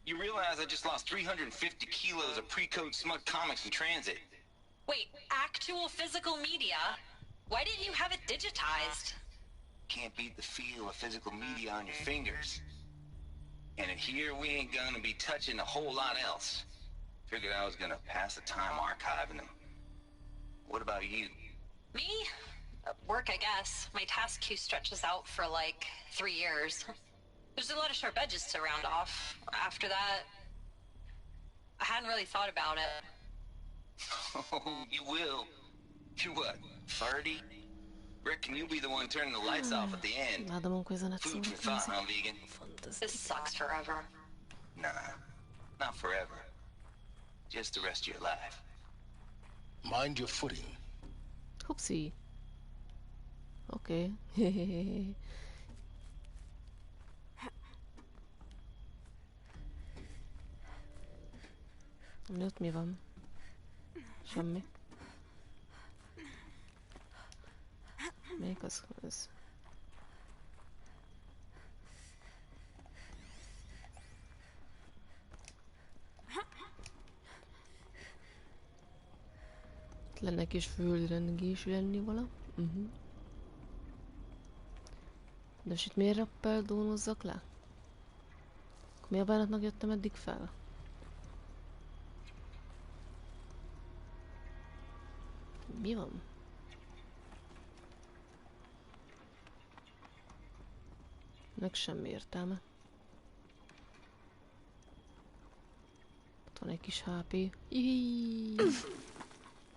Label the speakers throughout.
Speaker 1: You realize I just lost 350 kilos of pre-code smug comics in transit.
Speaker 2: Wait, actual physical media? Why didn't you have it digitized?
Speaker 1: Can't beat the feel of physical media on your fingers. And in here, we ain't gonna be touching a whole lot else. Figured I was gonna pass the time archiving them. What about you?
Speaker 2: Me? Work, I guess. My task queue stretches out for like 3 years. There's a lot of sharp edges to round off. After that, I hadn't really thought about it.
Speaker 1: Oh, you will. You're what, 30? Reckon you'll be the one turning the lights off at the end. Food for thought, huh, vegan?
Speaker 2: This sucks forever.
Speaker 1: Nah, not forever. Just the rest of your life.
Speaker 3: Mind your footing.
Speaker 4: Hoppsi. Oké. Ott mi van? Semmi. Még az. Itt lenne kis földrengés lenni vala. De most itt miért rappel dónozzak le? Mi a bánatnak jöttem eddig fel? Mi van? Meg semmi értelme. Ott van egy kis HP. Ihiii.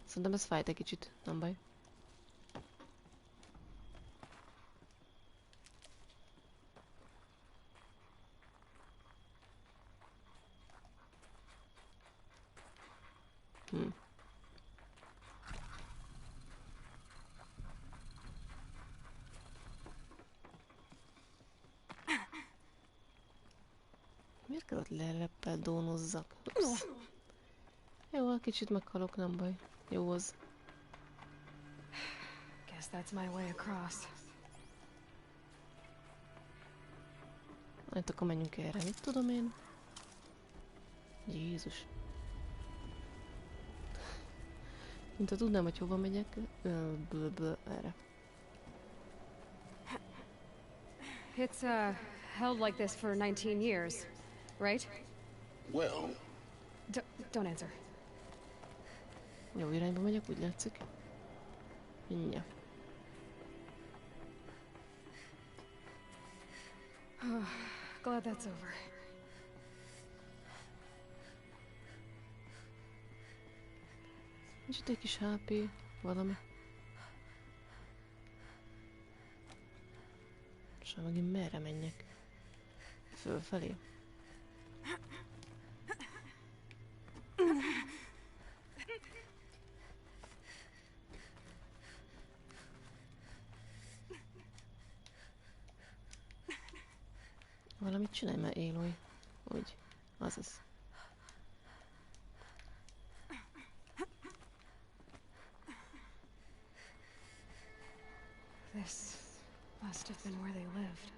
Speaker 4: Szerintem ez fájt egy kicsit, nem baj. Miért kell ott leleppel dónozzak? Ups. Jó, kicsit meghalok, nem baj. Jó az.
Speaker 5: Guess that's my way across.
Speaker 4: Hát akkor menjünk erre, mit tudom én? Jézus. Mint ha tudnám, hogy hova megyek. Erre.
Speaker 5: It's held like this for 19 years, right?
Speaker 3: Well...
Speaker 5: Don't answer.
Speaker 4: Jó irányba megyek, úgy látszik. Ja.
Speaker 5: Glad that's over.
Speaker 4: Nincs itt egy kis HP, valami. És megint merre menjek? Fölfelé. Valamit csinálj már, Aloy. Úgy. Azaz.
Speaker 5: This must have been where they lived.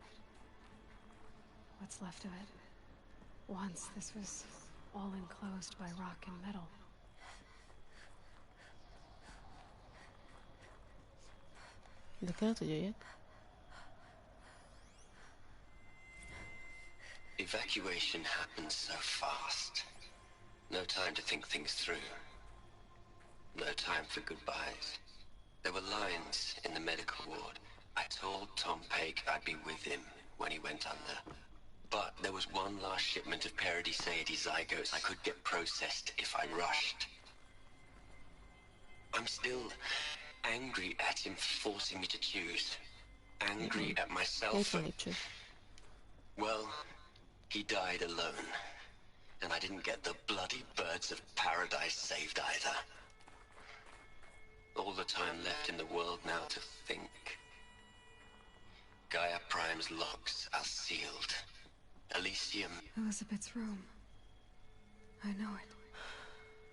Speaker 5: What's left of it. Once this was all enclosed by rock and metal.
Speaker 4: De kellett, hogy jöjjek.
Speaker 6: Evacuation happens so fast. No time to think things through. No time for goodbyes. There were lines in the medical ward. I told Tom Pake I'd be with him when he went under. But there was one last shipment of Paradiseidae zygotes I could get processed if I rushed. I'm still angry at him for forcing me to choose. Angry at myself for... Well, he died alone. And I didn't get the bloody birds of paradise saved either. All the time left in the world now to think. Gaia Prime's locks are sealed. Elysium...
Speaker 5: Elizabeth's room. I know it.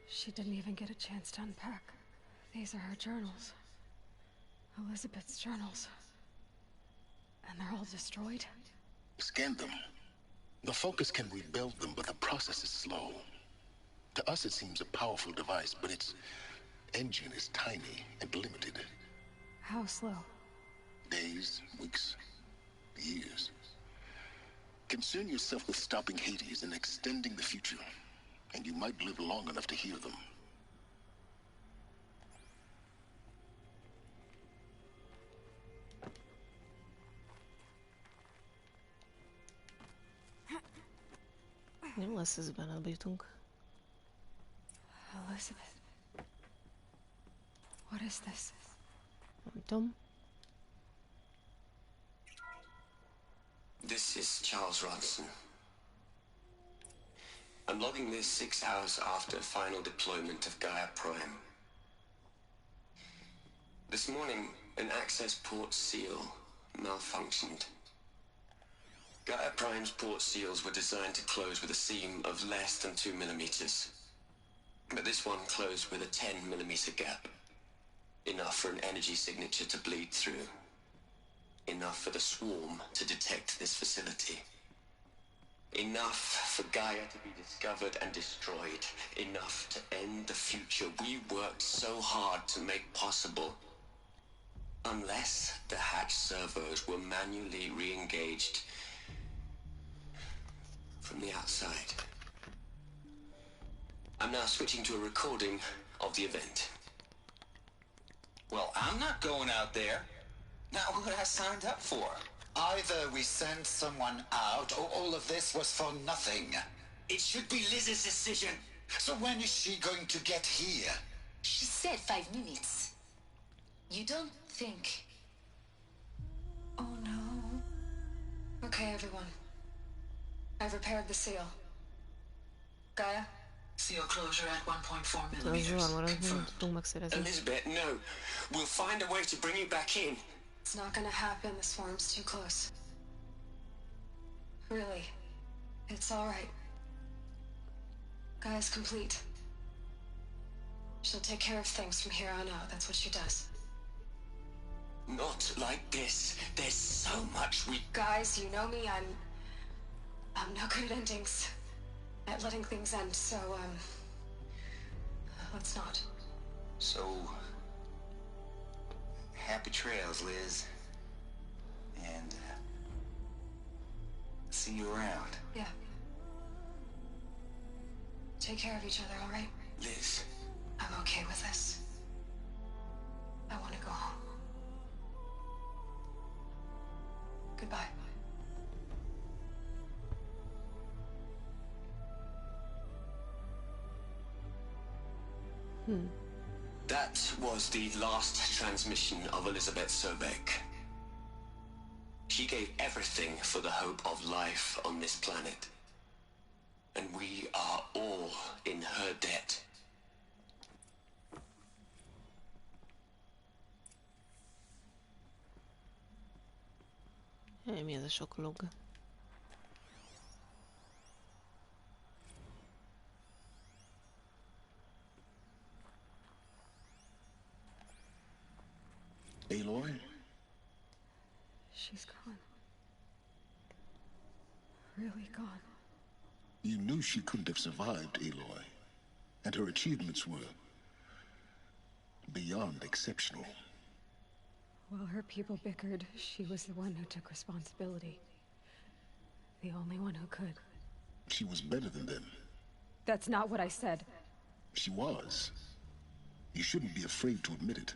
Speaker 5: She didn't even get a chance to unpack. These are her journals. Elizabeth's journals. And they're all destroyed?
Speaker 3: Scan them. The Focus can rebuild them, but the process is slow. To us, it seems a powerful device, but its engine is tiny and limited.
Speaker 5: How slow?
Speaker 3: Days, weeks, years. Concern yourself with stopping Hades and extending the future, and you might live long enough to hear them.
Speaker 4: Jó lesz, ez bele bejutunk.
Speaker 5: Elizabeth. What is this?
Speaker 4: Nem tudom.
Speaker 6: This is Charles Ronson. I'm logging this 6 hours after final deployment of Gaia Prime. This morning, an access port seal malfunctioned. Gaia Prime's port seals were designed to close with a seam of less than 2 millimeters. But this one closed with a 10 millimeter gap. Enough for an energy signature to bleed through. Enough for the swarm to detect this facility. Enough for Gaia to be discovered and destroyed. Enough to end the future we worked so hard to make possible. Unless the hatch servos were manually re-engaged from the outside. I'm now switching to a recording of the event.
Speaker 1: Well, I'm not going out there. Not what I signed up for.
Speaker 7: Either we send someone out, or all of this was for nothing.
Speaker 1: It should be Liz's decision.
Speaker 7: So when is she going to get here?
Speaker 8: She said 5 minutes. You don't think...
Speaker 5: Oh no. Okay, everyone. I've repaired the seal. Gaia?
Speaker 8: Seal closure at 1.4
Speaker 4: Az
Speaker 8: millimeters.
Speaker 4: jól marad, nem
Speaker 8: Confirmed.
Speaker 4: tudunk megszerezni.
Speaker 6: Elizabeth, no. We'll find a way to bring you back in.
Speaker 5: It's not gonna happen. The swarm's too close. Really. It's alright. Gaia's complete. She'll take care of things from here on out. That's what she does.
Speaker 6: Not like this. There's so much we...
Speaker 5: Guys, you know me. I'm no good at endings. At letting things end, so, let's not.
Speaker 1: So, happy trails, Liz. And see you around.
Speaker 5: Yeah. Take care of each other, all right?
Speaker 6: Liz.
Speaker 5: I'm okay with this. I want to go home. Goodbye.
Speaker 6: That was the last transmission of Elizabeth Sobek. She gave everything for the hope of life on this planet. And we are all in her debt.
Speaker 4: Hé, mi ez a sok log?
Speaker 3: Aloy?
Speaker 5: She's gone. Really gone.
Speaker 3: You knew she couldn't have survived, Aloy. And her achievements were beyond exceptional.
Speaker 5: While her people bickered, she was the one who took responsibility. The only one who could.
Speaker 3: She was better than them.
Speaker 5: That's not what I said.
Speaker 3: She was. You shouldn't be afraid to admit it.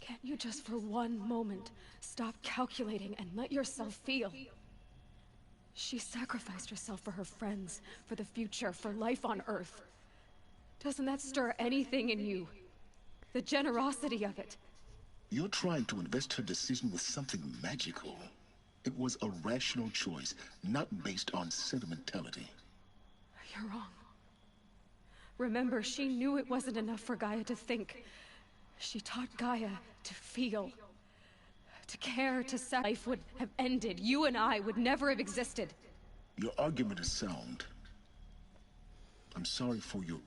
Speaker 5: Can't you just for one moment stop calculating and let yourself feel? She sacrificed herself for her friends, for the future, for life on Earth. Doesn't that stir anything in you? The generosity of it.
Speaker 3: You're trying to invest her decision with something magical. It was a rational choice, not based on sentimentality.
Speaker 5: You're wrong. Remember, she knew it wasn't enough for Gaia to think. She taught Gaia to feel. To care, to say life would have ended. You and I would never have existed.
Speaker 3: Your argument is sound. I'm sorry for your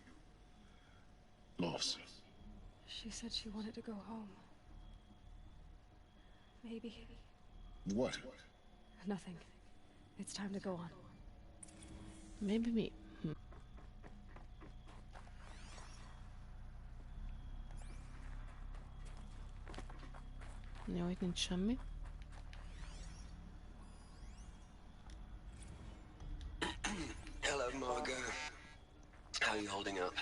Speaker 3: loss.
Speaker 5: She said she wanted to go home. Maybe.
Speaker 3: What?
Speaker 5: Nothing. It's time to go on.
Speaker 4: Maybe me. Jó, itt nincs semmi.
Speaker 6: Hello, Margot. How are you holding up?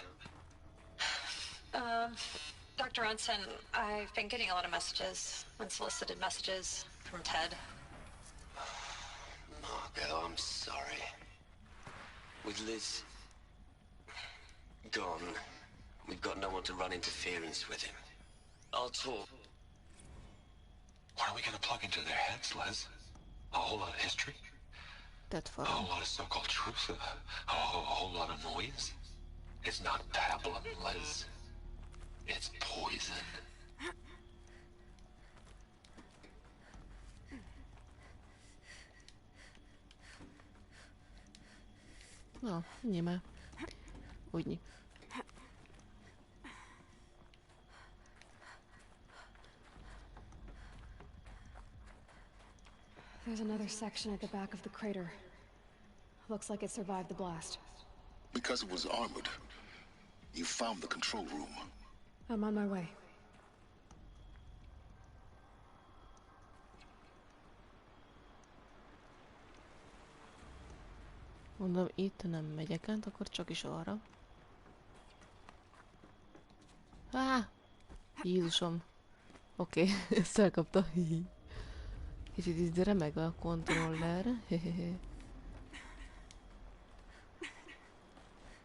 Speaker 2: Dr. Ronson, I've been getting a lot of messages, unsolicited messages from Ted.
Speaker 6: Margot, I'm sorry. With Liz gone, we've got no one to run interference with him. I'll talk.
Speaker 9: What are we gonna plug into their heads, Les? A whole lot of history?
Speaker 4: That far.
Speaker 9: A whole lot of so-called truth? A whole lot of noise? It's not pablum, Les. It's poison.
Speaker 4: No, nie ma. Udni.
Speaker 5: There's another section at the back of the crater. Looks like it survived the blast.
Speaker 3: Because it was armored. You found the control room.
Speaker 5: I'm on my way.
Speaker 4: Mondom, itt nem megyek át, akkor csak is arra. Jézusom. Oké, ezt elkapta. Kicsit így remeg a kontroller.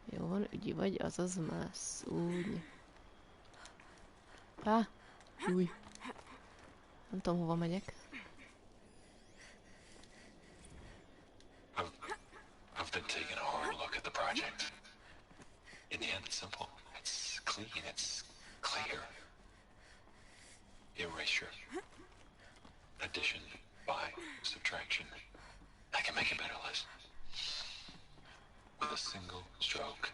Speaker 4: Jó van, ügyi vagy, azaz mász. Úgy. Új. Nem tudom, hova megyek.
Speaker 9: I've been taking a hard look at the project. In the end, it's simple. It's clean. It's clear. Erasure. Addition. By subtraction. I can make it better, Liz. With a single stroke.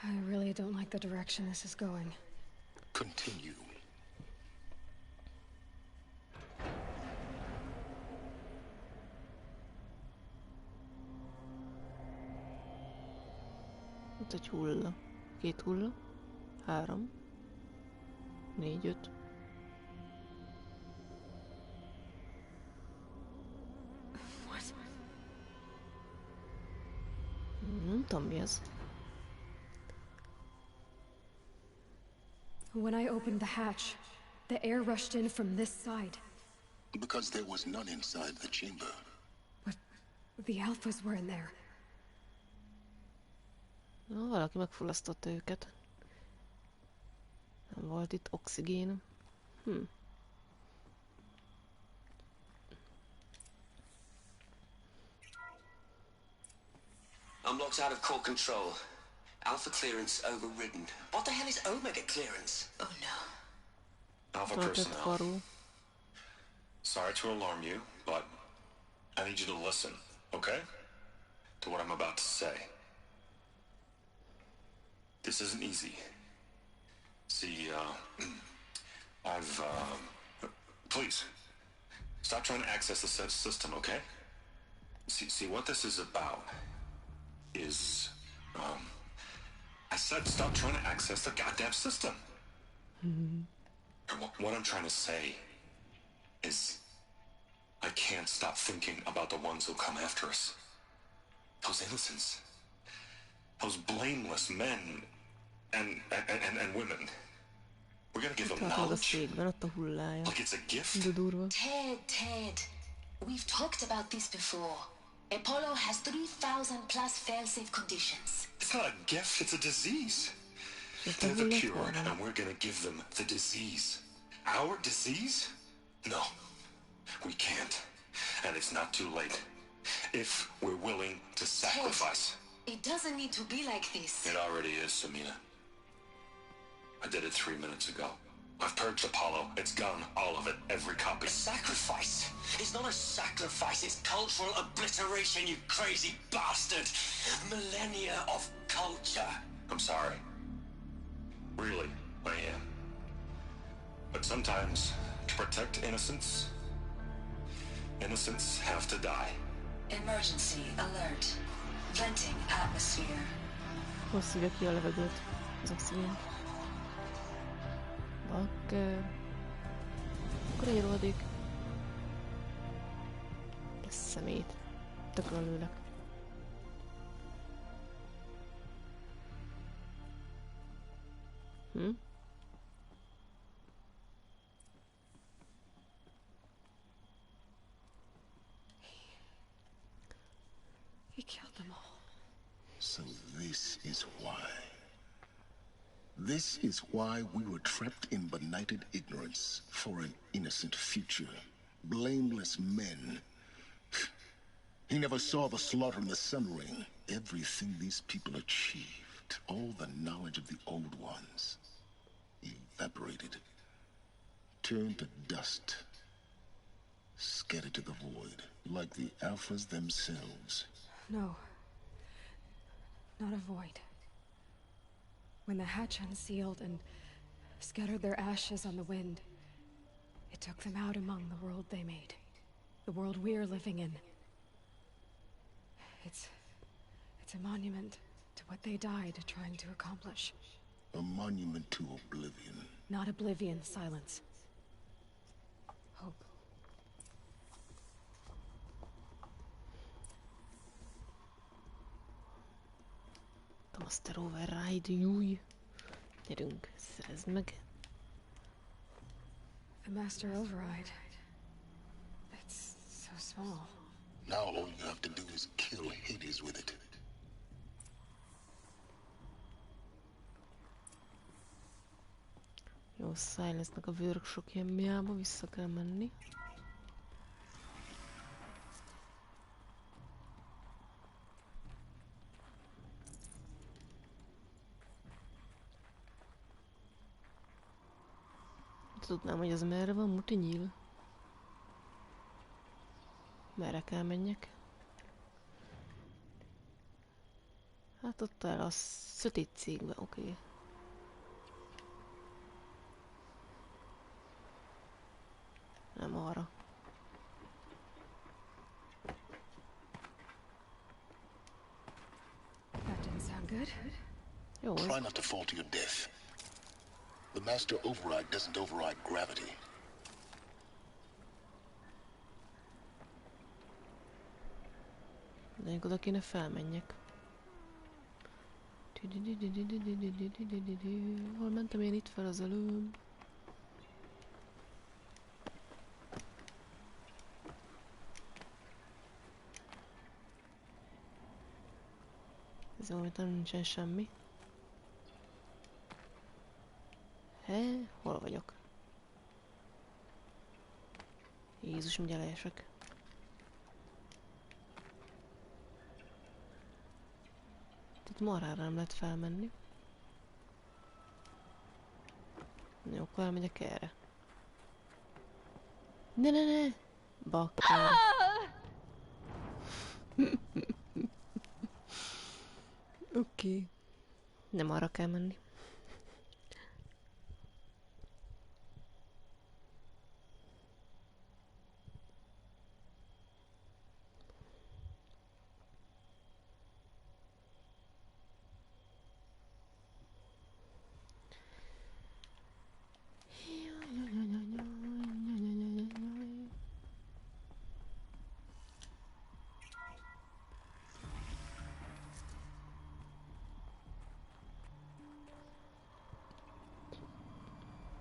Speaker 5: I really don't like the direction this is going.
Speaker 3: Continue.
Speaker 4: Ott egy hulla. 2 hulla. 3. 4, 5. Nem tudom, mi ez.
Speaker 5: When I opened the hatch, the air rushed in from this side.
Speaker 3: Because there was none inside the chamber.
Speaker 5: But the alphas were in there.
Speaker 4: Na, valaki megfullasztotta őket. Nem volt itt oxigén.
Speaker 6: I'm locked out of core control. Alpha clearance overridden. What the hell is Omega clearance? Oh no.
Speaker 9: Alpha
Speaker 4: Töltött
Speaker 9: personnel.
Speaker 4: karú.
Speaker 9: Sorry to alarm you, but I need you to listen, okay? To what I'm about to say. This isn't easy. See, please, stop trying to access the system, okay? See, what this is about is, I said stop trying to access the goddamn system. What I'm trying to say is I can't stop thinking about the ones who come after us. Those innocents. Those blameless men and women. We're gonna give them knowledge. Like it's a gift.
Speaker 8: Ted, we've talked about this before. Apollo has 3,000 plus fail-safe conditions.
Speaker 9: It's not a gift, it's a disease. They're the cure, and we're gonna give them the disease. Our disease? No, we can't. And it's not too late. If we're willing to sacrifice.
Speaker 8: Ted, it doesn't need to be like this.
Speaker 9: It already is, Samina. I did it 3 minutes ago. I've purged Apollo. It's gone, all of it, every copy.
Speaker 6: A sacrifice? It's not a sacrifice, it's cultural obliteration, you crazy bastard! Millennia of culture.
Speaker 9: I'm sorry. Really, I am. But sometimes, to protect innocence, Innocents have to die.
Speaker 8: Emergency alert. Venting atmosphere.
Speaker 4: Hol szívja ki a levegőt, az oxigént. Bakker. Akkor íródik. Ez szemét. Tökről lőlek.
Speaker 5: He killed them all.
Speaker 3: So this is why. This is why we were trapped in benighted ignorance for an innocent future. Blameless men. He never saw the slaughter in the Sun Ring. Everything these people achieved, all the knowledge of the old ones, evaporated, turned to dust, scattered to the void, like the Alphas themselves.
Speaker 5: No. Not a void. When the hatch unsealed and scattered their ashes on the wind, it took them out among the world they made. The world we're living in. It's a monument to what they died trying to accomplish.
Speaker 3: A monument to oblivion.
Speaker 5: Not oblivion, silence. Hope.
Speaker 4: A Master Override, júj! Gyerünk, szerezd meg!
Speaker 5: The Master Override. It's so small.
Speaker 3: Now all you have to do is kill Hades with it.
Speaker 4: Jó, Silence-nek a workshopjába vissza kell menni. Tudnám, hogy ez merre van, Muti nyíl. Merre kell menjek? Hát ott el a sötét cégbe, oké. Nem arra.
Speaker 5: That didn't sound good.
Speaker 4: Jó.
Speaker 3: Try not to fall to your death. The Master Override doesn't override gravity.
Speaker 4: De oda kéne felmenjek. Hol mentem én itt fel az előbb? Ez jó, hogy nincsen semmi. Hol vagyok? Jézus, mindjárt leesek. Itt marhára nem lehet felmenni. Jó, akkor elmegyek erre. Ne! Bakker. Oké. Nem arra kell menni.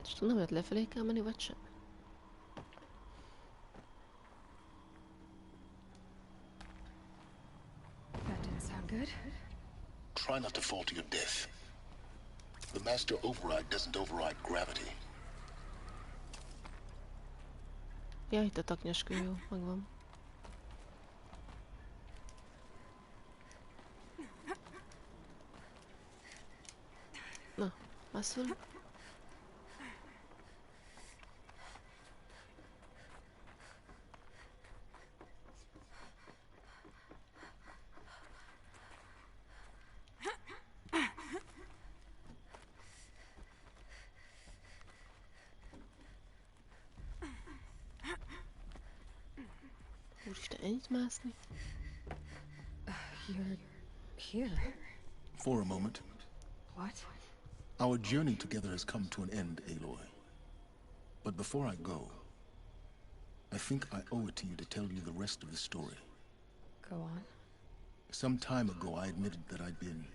Speaker 4: És tudom, hogy lefelé kell menni, vagy sem?
Speaker 5: That didn't sound good.
Speaker 3: Try not to fall to your death. The Master Override doesn't override gravity.
Speaker 4: Ja, itt a taknyaskő, jó, megvan. Na, mászol? Moet je er eens mászni?
Speaker 5: You're here.
Speaker 3: For a moment.
Speaker 5: What?
Speaker 3: Our journey together has come to an end, Aloy. But before I go, I think I owe it to you to tell you the rest of the story.
Speaker 5: Go on.
Speaker 3: Some time ago, I admitted that I'd been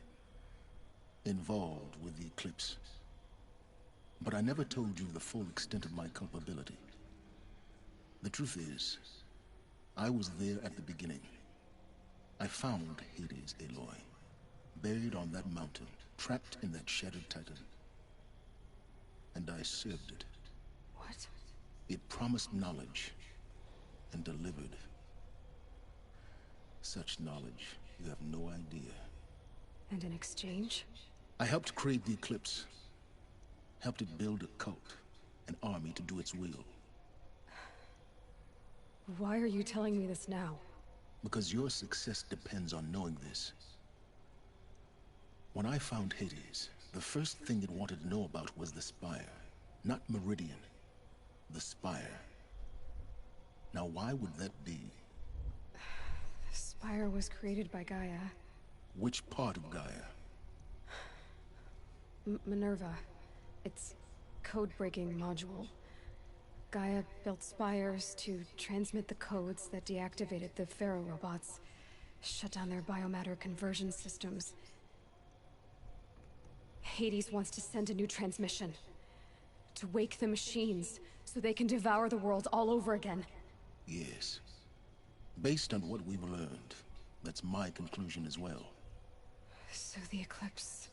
Speaker 3: involved with the eclipse. But I never told you the full extent of my culpability. The truth is, I was there at the beginning. I found Hades, Aloy, buried on that mountain, trapped in that shattered titan. And I served it.
Speaker 5: What?
Speaker 3: It promised knowledge and delivered. Such knowledge, you have no idea.
Speaker 5: And in exchange?
Speaker 3: I helped create the Eclipse. Helped it build a cult, an army to do its will.
Speaker 5: Why are you telling me this now?
Speaker 3: Because your success depends on knowing this. When I found Hades, the first thing it wanted to know about was the Spire. Not Meridian. The Spire. Now why would that be?
Speaker 5: The Spire was created by Gaia.
Speaker 3: Which part of Gaia?
Speaker 5: Minerva. Its code-breaking module. Gaia built spires to transmit the codes that deactivated the Pharaoh robots, shut down their biomatter conversion systems. Hades wants to send a new transmission. To wake the machines, so they can devour the world all over again.
Speaker 3: Yes. Based on what we've learned, that's my conclusion as well.
Speaker 5: So the Eclipse...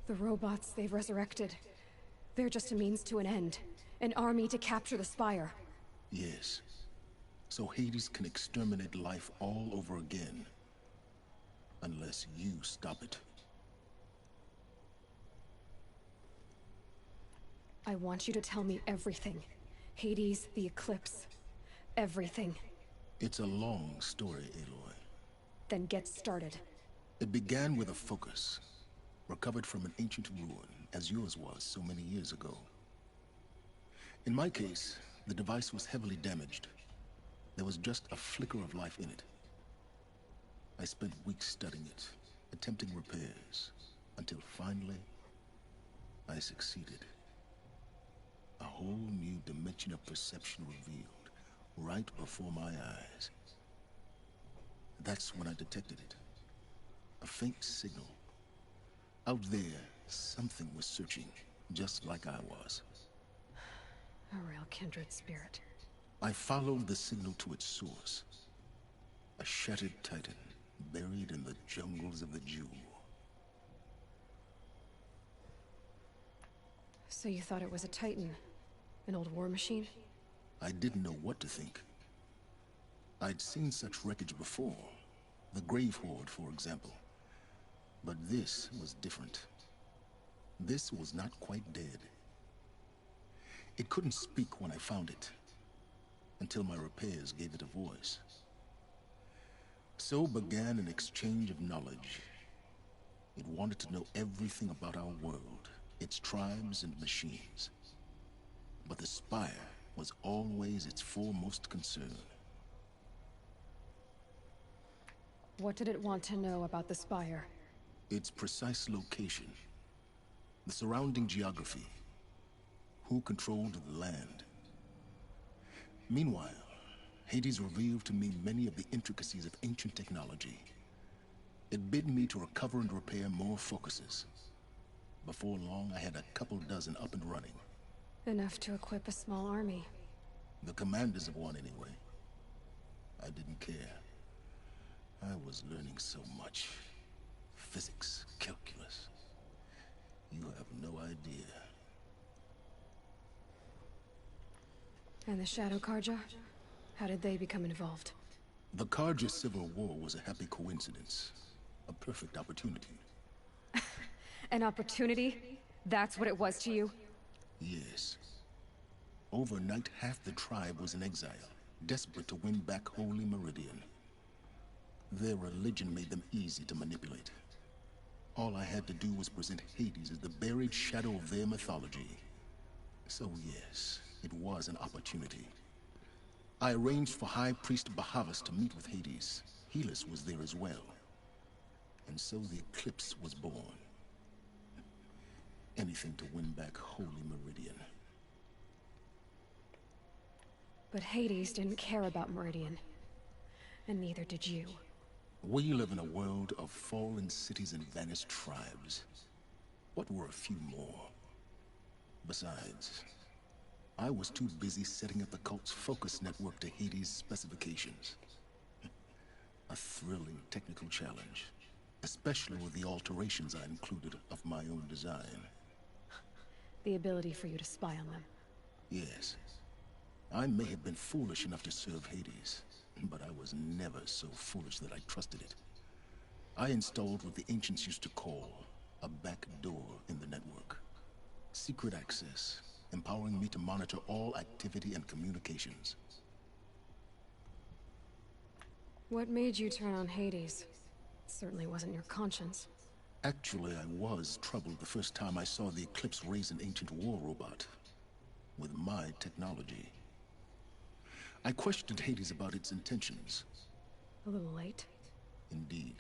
Speaker 5: the robots they've resurrected... they're just a means to an end. An army to capture the Spire.
Speaker 3: Yes. So Hades can exterminate life all over again. Unless you stop it.
Speaker 5: I want you to tell me everything. Hades, the Eclipse. Everything.
Speaker 3: It's a long story, Aloy.
Speaker 5: Then get started.
Speaker 3: It began with a focus. Recovered from an ancient ruin, as yours was so many years ago. In my case, the device was heavily damaged. There was just a flicker of life in it. I spent weeks studying it, attempting repairs, until finally, I succeeded. A whole new dimension of perception revealed, right before my eyes. That's when I detected it. A faint signal. Out there, something was searching, just like I was.
Speaker 5: A real kindred spirit.
Speaker 3: I followed the signal to its source. A shattered titan, buried in the jungles of the Jewel.
Speaker 5: So you thought it was a titan? An old war machine?
Speaker 3: I didn't know what to think. I'd seen such wreckage before. The Grave Horde, for example. But this was different. This was not quite dead. It couldn't speak when I found it, until my repairs gave it a voice. So began an exchange of knowledge. It wanted to know everything about our world, its tribes and machines. But the Spire was always its foremost concern.
Speaker 5: What did it want to know about the Spire?
Speaker 3: Its precise location, the surrounding geography, who controlled the land. Meanwhile, Hades revealed to me many of the intricacies of ancient technology. It bid me to recover and repair more focuses. Before long, I had a couple dozen up and running.
Speaker 5: Enough to equip a small army.
Speaker 3: The commanders of one, anyway. I didn't care. I was learning so much. Physics, calculus. You have no idea.
Speaker 5: And the Shadow Karja? How did they become involved?
Speaker 3: The Karja Civil War was a happy coincidence. A perfect opportunity.
Speaker 5: An opportunity? That's what it was to you?
Speaker 3: Yes. Overnight, half the tribe was in exile, desperate to win back Holy Meridian. Their religion made them easy to manipulate. All I had to do was present Hades as the buried shadow of their mythology. So yes, it was an opportunity. I arranged for High Priest Bahavas to meet with Hades. Helis was there as well. And so the eclipse was born. Anything to win back Holy Meridian.
Speaker 5: But Hades didn't care about Meridian. And neither did you.
Speaker 3: We live in a world of fallen cities and vanished tribes. What were a few more? Besides, I was too busy setting up the cult's focus network to Hades' specifications. A thrilling technical challenge, especially with the alterations I included of my own design.
Speaker 5: The ability for you to spy on them.
Speaker 3: Yes. I may have been foolish enough to serve Hades, but I was never so foolish that I trusted it. I installed what the ancients used to call a back door in the network. Secret access, empowering me to monitor all activity and communications.
Speaker 5: What made you turn on Hades? It certainly wasn't your conscience.
Speaker 3: Actually, I was troubled the first time I saw the Eclipse raise an ancient war robot. With my technology. I questioned Hades about its intentions.
Speaker 5: A little late?
Speaker 3: Indeed.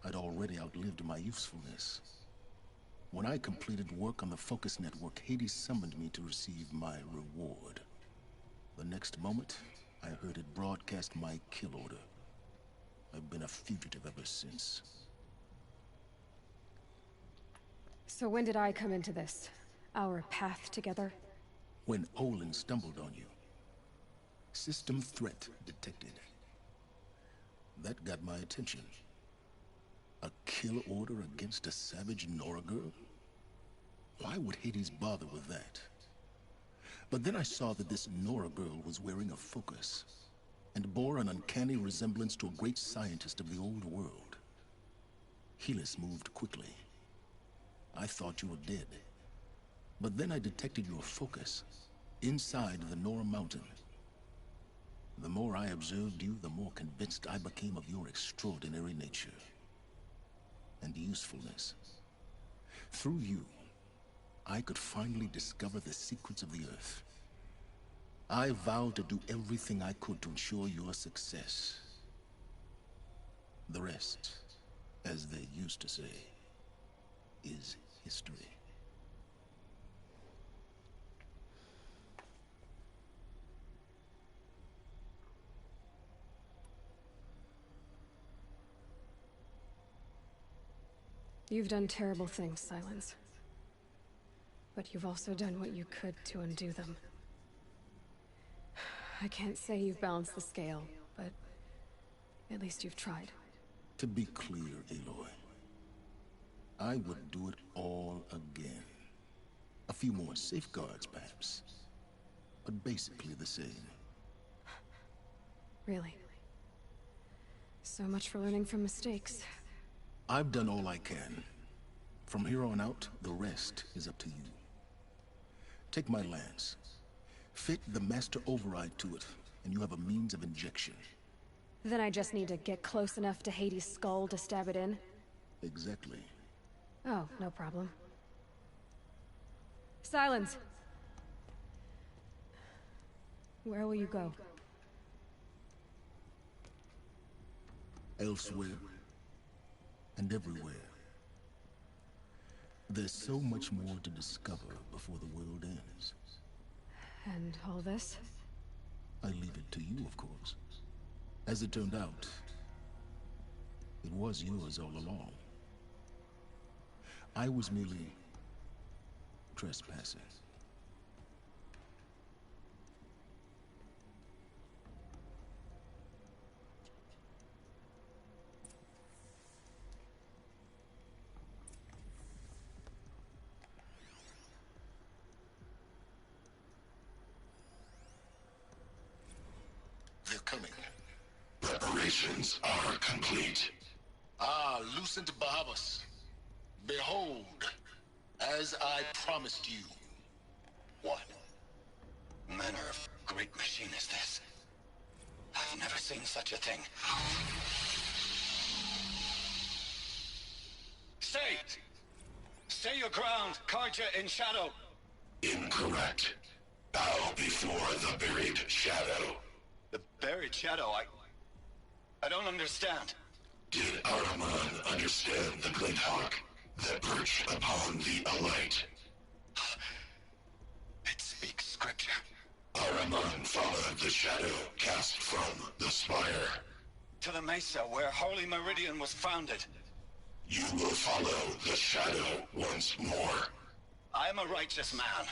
Speaker 3: I'd already outlived my usefulness. When I completed work on the Focus Network, Hades summoned me to receive my reward. The next moment, I heard it broadcast my kill order. I've been a fugitive ever since.
Speaker 5: So when did I come into this? Our path together?
Speaker 3: When Olin stumbled on you. System threat detected. That got my attention. A kill order against a savage Nora girl? Why would Hades bother with that? But then I saw that this Nora girl was wearing a focus, and bore an uncanny resemblance to a great scientist of the old world. Helis moved quickly. I thought you were dead. But then I detected your focus, inside the Nora mountain. The more I observed you, the more convinced I became of your extraordinary nature. And usefulness. Through you, I could finally discover the secrets of the Earth. I vowed to do everything I could to ensure your success. The rest, as they used to say, is history.
Speaker 5: You've done terrible things, Silence. But you've also done what you could to undo them. I can't say you've balanced the scale, but at least you've tried.
Speaker 3: To be clear, Aloy, I would do it all again. A few more safeguards, perhaps, but basically the same.
Speaker 5: Really? So much for learning from mistakes.
Speaker 3: I've done all I can. From here on out, the rest is up to you. Take my lance. Fit the master override to it, and you have a means of injection.
Speaker 5: Then I just need to get close enough to Hades' skull to stab it in?
Speaker 3: Exactly.
Speaker 5: Oh, no problem. Silence! Where will you go?
Speaker 3: Elsewhere. And everywhere. There's so much more to discover before the world ends.
Speaker 5: And all this?
Speaker 3: I leave it to you, of course. As it turned out, it was yours all along. I was merely trespassing. They're coming.
Speaker 10: Preparations are complete.
Speaker 3: Ah, Lucent Bahavas. Behold, as I promised you.
Speaker 1: What manner of great machine is this? I've never seen such a thing. Stay! Stay your ground, Karja in shadow.
Speaker 10: Incorrect. Bow before the buried shadow.
Speaker 7: buried shadow. I don't understand.
Speaker 10: Did Araman understand the Glinthawk that perched upon the alight?
Speaker 7: It speaks scripture.
Speaker 10: Araman followed the shadow cast from the spire.
Speaker 7: To the mesa where Holy Meridian was founded.
Speaker 10: You will follow the shadow once more.
Speaker 7: I am a righteous man,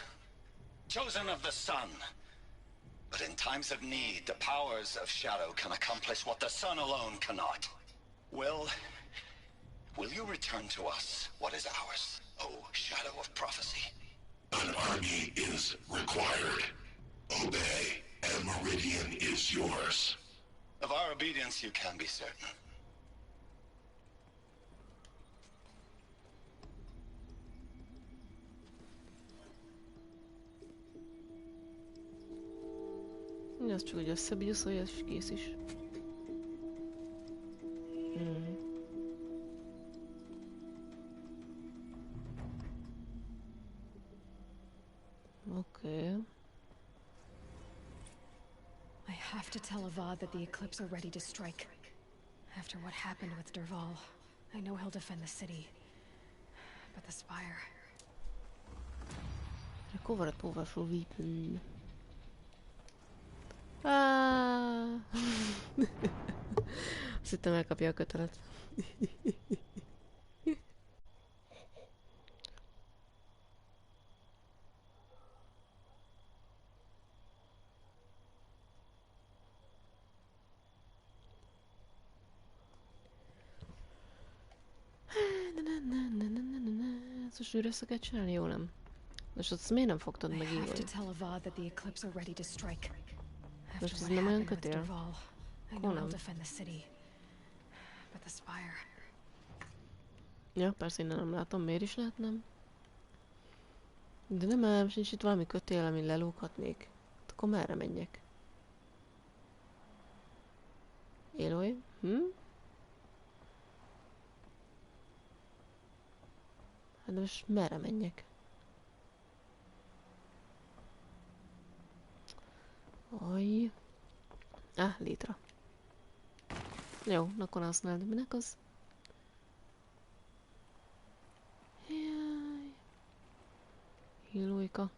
Speaker 7: chosen of the sun. But in times of need, the powers of shadow can accomplish what the sun alone cannot. Will you return to us what is ours, O shadow of prophecy?
Speaker 10: An army is required. Obey, and Meridian is yours.
Speaker 7: Of our obedience you can be certain.
Speaker 4: Az csak úgy összebígyuszolja, és kész is. Okay.
Speaker 5: I have to tell Avad that the Eclipse are ready to strike. After what happened with Derval, I know he'll defend the city. But the Spire...
Speaker 4: Recover powerful weapon. Azt hittem elkapja a kötelet. Ezt most újra össze kell csinálni, jó nem? Most azt miért nem fogtad megírni? Most ez nem olyan kötél? Akkor nem. Ja, persze innen nem látom, miért is látnám? De nem, sincs itt valami kötél, amin lelóghatnék. Hát akkor merre menjek? Élői? Hát de most merre menjek? Aj. Létre. Jó, akkor használd. Minek az? Jaj. Hílóika.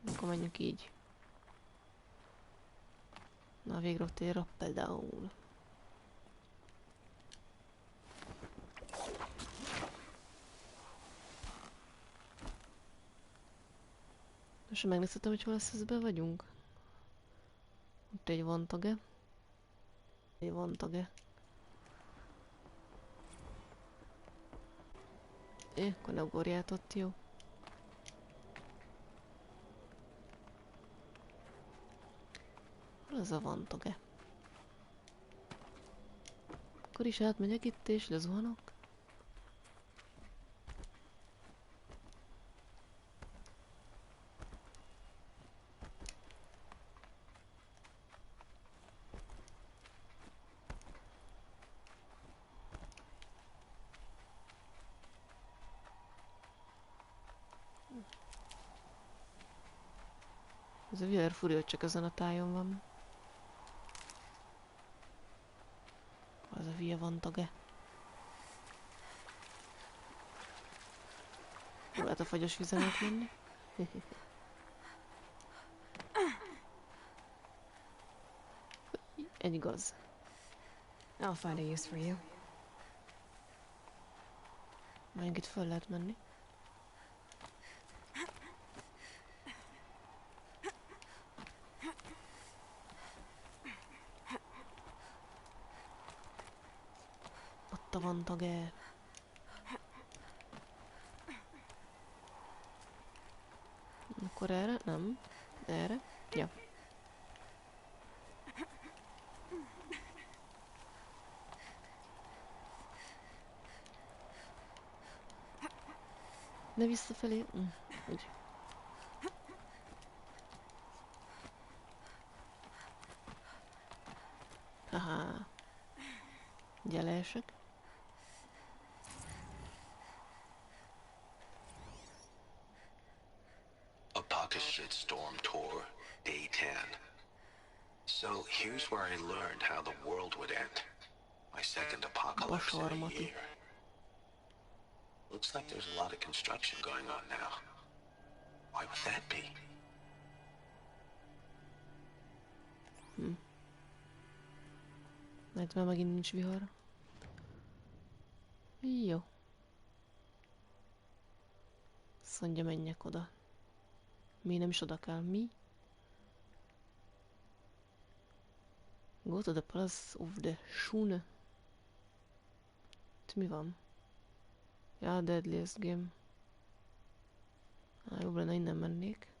Speaker 4: Akkor menjünk így. Na, végre ott ér rappel down. Most megnézhetem, hogy hol lesz ez be vagyunk. Ott egy vantage. Egy vantage. Akkor ne ugorját ott, jó. Hol az a vantage? Akkor is átmegyek itt és lezuhanok. Ez a vihar fúria csak ezen a tájon van. Az a via vantage. Lehet a fagyos vízen átmenni. Egy gaz.
Speaker 5: I'll find a use for you.
Speaker 4: Majd itt föl lehet menni. Ott a vantage. Akkor erre? Nem. Erre? Ja. Ne visszafelé. Úgy. Haha. Gyeleesek.
Speaker 6: A pocket shit storm tour, day 10. So Here's where I learned how the world would end. My second apocalypse in a year. Looks like there's a lot of construction going on now. Why would that be?
Speaker 4: Mert már megint nincs vihar. Jó. Azt mondja, menjek oda. Mi nem is oda kell? Mi? Go to the palace of the Shune. Itt mi van? Ja, Deadliest Game. Jobb lenne, innen mennék.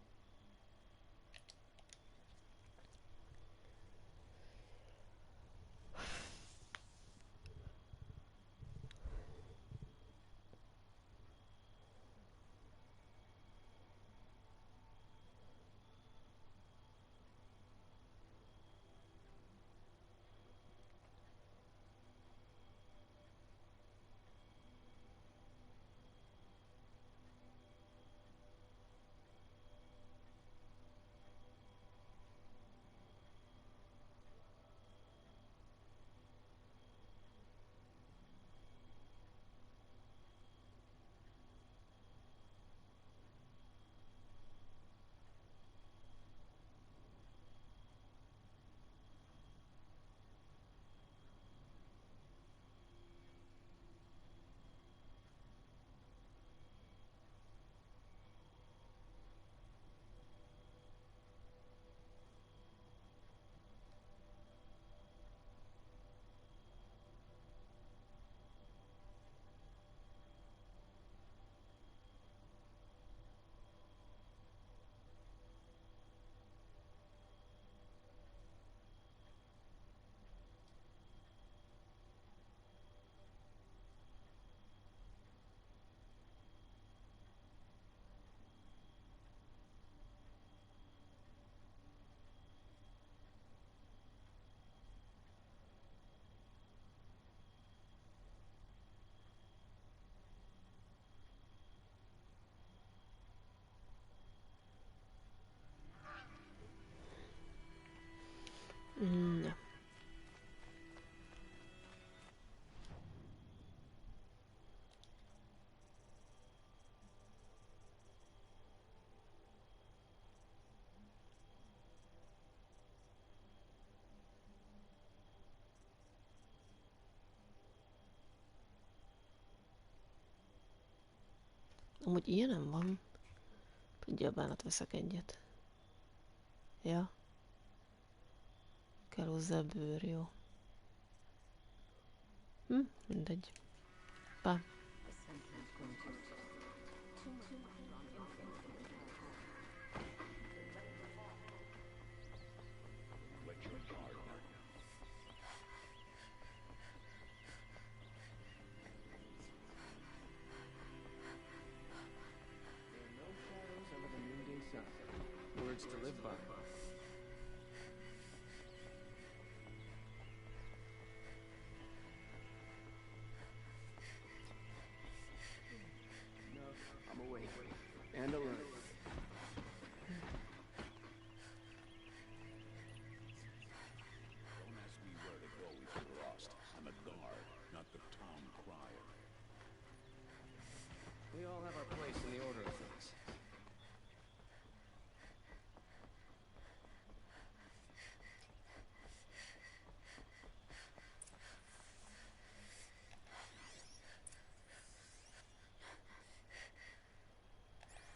Speaker 4: Ja. Amúgy ilyen nem van. Tudja, bánat veszek egyet. Ja. Kell hozzá bőr, jó. Mindegy. Pá.
Speaker 11: Words to live by. I'm awake and alert.
Speaker 12: Don't ask me where to go if you're lost. I'm a guard, not the town crier.
Speaker 11: We all have our place in the order of things.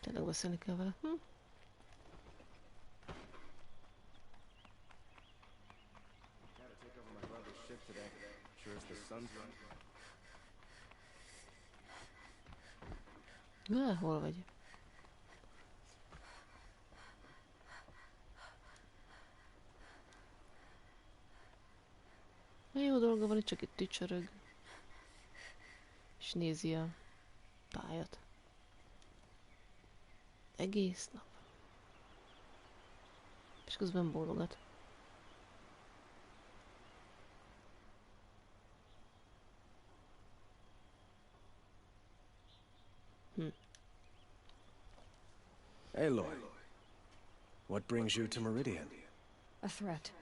Speaker 4: Tényleg beszélni kell vele.
Speaker 11: Gotta take over my brother's ship today. Sure as the sun's right.
Speaker 4: Hol vagy? Jó dolga van, itt csak itt tücsörög. És nézi a tájat. Egész nap. És közben bólogat.
Speaker 11: Aloy, what brings you to Meridian?
Speaker 5: A threat.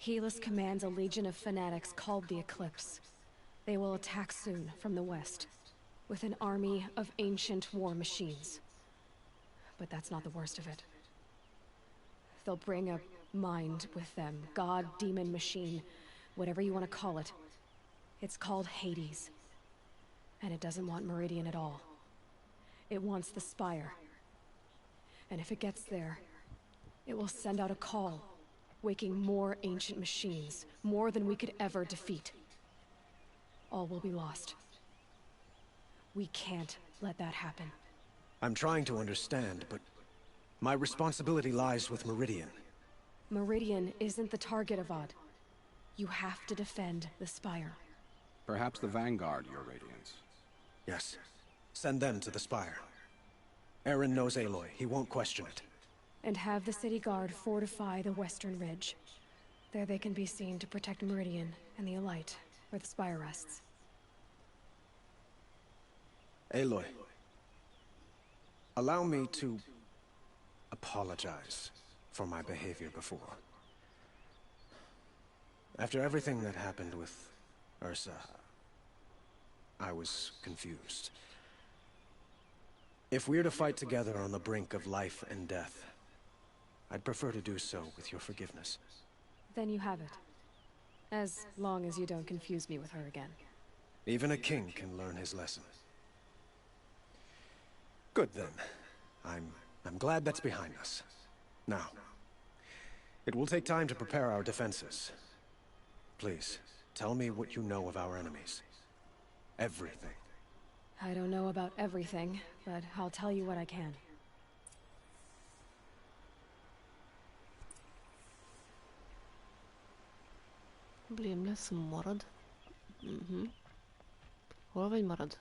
Speaker 5: Helis commands a legion of fanatics called the Eclipse. They will attack soon from the west, with an army of ancient war machines. But that's not the worst of it. They'll bring a mind with them, god, demon, machine, whatever you want to call it. It's called Hades. And it doesn't want Meridian at all. It wants the Spire. And if it gets there, it will send out a call, waking more ancient machines, more than we could ever defeat. All will be lost. We can't let that happen.
Speaker 13: I'm trying to understand, but my responsibility lies with Meridian.
Speaker 5: Meridian isn't the target, Avad. You have to defend the Spire.
Speaker 12: Perhaps the Vanguard, Your Radiance.
Speaker 13: Yes. Send them to the Spire. Aaron knows Aloy. He won't question it.
Speaker 5: And have the City Guard fortify the Western Ridge. There they can be seen to protect Meridian and the Elite, where the Spire rests.
Speaker 13: Aloy. Allow me to apologize for my behavior before. After everything that happened with Ursa, I was confused. If we're to fight together on the brink of life and death, I'd prefer to do so with your forgiveness.
Speaker 5: Then you have it. As long as you don't confuse me with her again.
Speaker 13: Even a king can learn his lesson. Good then. I'm glad that's behind us. Now, it will take time to prepare our defenses. Please, tell me what you know of our enemies. Everything.
Speaker 5: I don't know about everything, but I'll tell you what I can.
Speaker 4: Blameless marad. Hol vagy marad?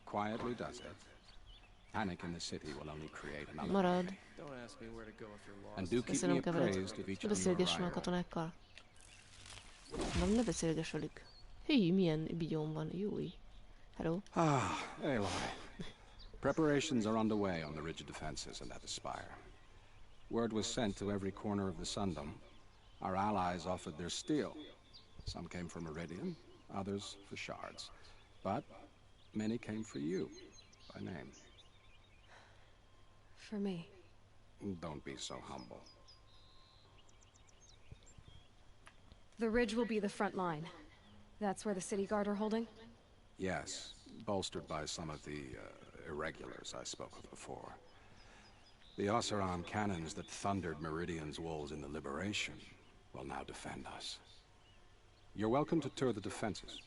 Speaker 12: Quietly does it. Panic in the city will only create another.
Speaker 4: Marad.
Speaker 12: And do keep me
Speaker 4: Köszönöm, kevered.
Speaker 12: appraised of each
Speaker 4: Ne
Speaker 12: of
Speaker 4: beszélgess
Speaker 12: your
Speaker 4: már a katonákkal. Nem, ne beszélgess velük. Hé, milyen bigyóm van. Júj. Hello.
Speaker 12: Aloy. Preparations are underway on the ridge defenses and at the Spire. Word was sent to every corner of the Sundom. Our allies offered their steel. Some came for Meridian, others for shards. But many came for you, by name.
Speaker 5: For me.
Speaker 12: Don't be so humble.
Speaker 5: The ridge will be the front line. That's where the City Guard are holding?
Speaker 12: Yes, bolstered by some of the irregulars I spoke of before. The Oseram cannons that thundered Meridian's walls in the Liberation will now defend us. You're welcome to tour the defenses.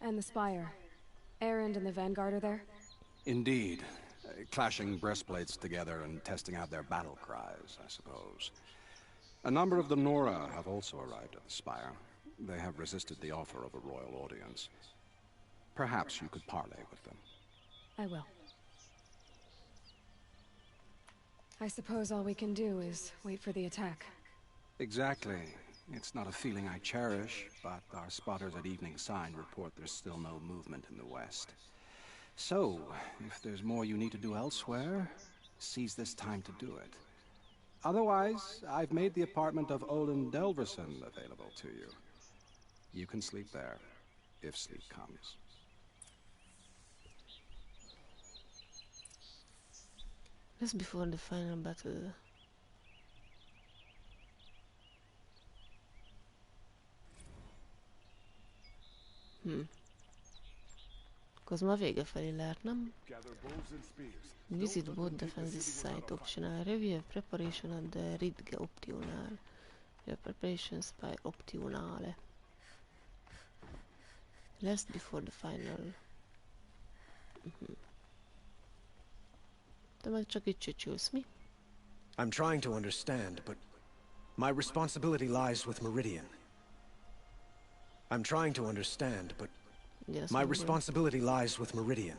Speaker 5: And the Spire. Erend and the Vanguard are there?
Speaker 12: Indeed. Clashing breastplates together and testing out their battle cries, I suppose. A number of the Nora have also arrived at the Spire. They have resisted the offer of a royal audience. Perhaps you could parley with them.
Speaker 5: I will. I suppose all we can do is wait for the attack.
Speaker 12: Exactly. It's not a feeling I cherish, but our spotters at Evening Sign report there's still no movement in the west. So, if there's more you need to do elsewhere, seize this time to do it. Otherwise, I've made the apartment of Olin Delverson available to you. You can sleep there, if sleep comes.
Speaker 4: Just before the final battle. Akkor az már vége felé lehet, nem? Visit both defenses site optional. Review preparation at the Ridge optional. Preparation spy optionale. Last before the final. Te meg csak itt csücsülsz, mi?
Speaker 13: I'm trying to understand, but my responsibility lies with Meridian. I'm trying to understand, but my responsibility lies with Meridian.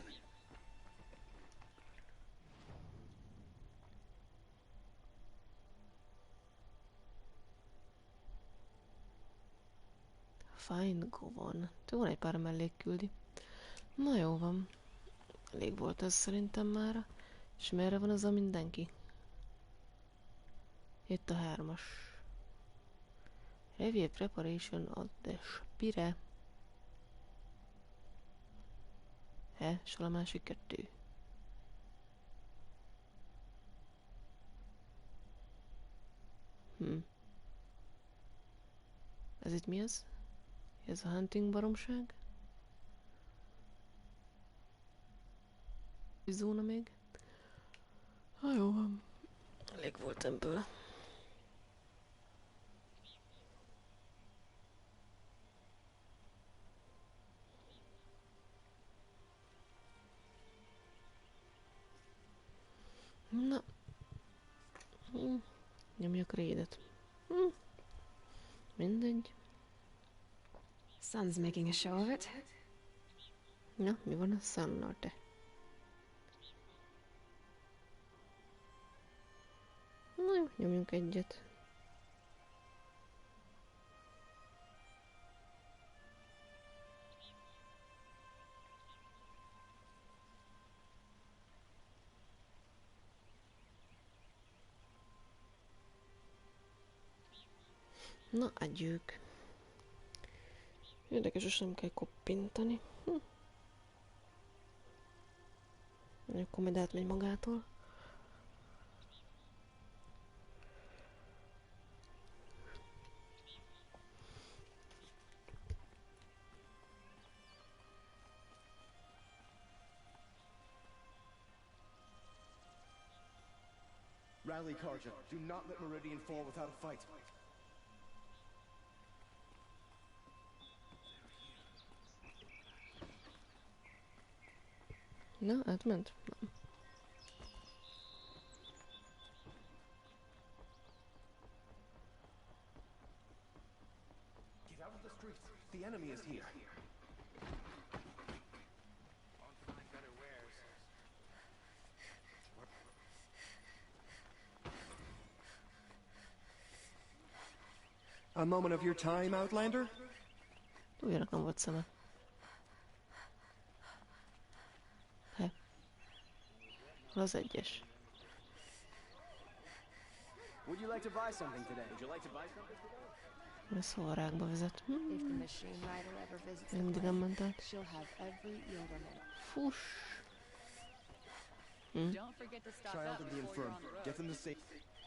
Speaker 4: Fine, go on. Van egy pár mellék küldi. Na jó van. Elég volt ez szerintem mára. És merre van az a mindenki? Itt a 3-as. Heavy preparation of the spire. És hol a másik 2? Ez itt mi az? Ez a hunting baromság? Zóna még? Ha jó van. Elég volt ebből. Na. Nyomjak raidet. Mindegy.
Speaker 5: Sun's making a show of it.
Speaker 4: Na, mi van a Sunnal, te? Na jó, nyomjunk egyet. Na, adjuk. Érdekes, és nem kell koppintani. Akkor majd átmegy magától.
Speaker 11: Rally, Karja. Do not let Meridian fall without a fight.
Speaker 4: Na, átment? Nem.
Speaker 11: Get out of the streets. The enemy is here. A moment of your time, Outlander?
Speaker 4: Újjának nem volt szeme. Hol az 1-es?
Speaker 11: Would you like to buy something today? Would you like to buy something today?
Speaker 4: Ez hol a rákba vezet? Mindig nem ment át. Fuss!
Speaker 11: Child of the infirm. Get them to say...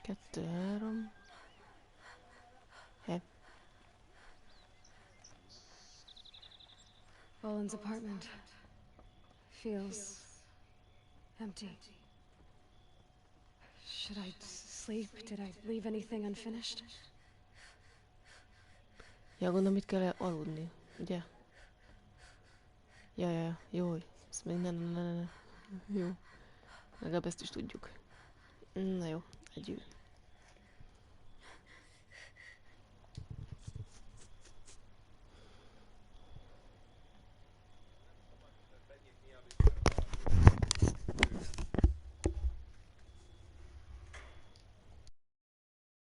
Speaker 4: 2, 3.
Speaker 5: Boland's apartment feels empty. Should I sleep? Did I leave anything unfinished?
Speaker 4: Ja, gondolom itt kell aludni, ugye? Ja, jó. Ezt még ne. Jó. Legalább ezt is tudjuk. Na jó, együtt.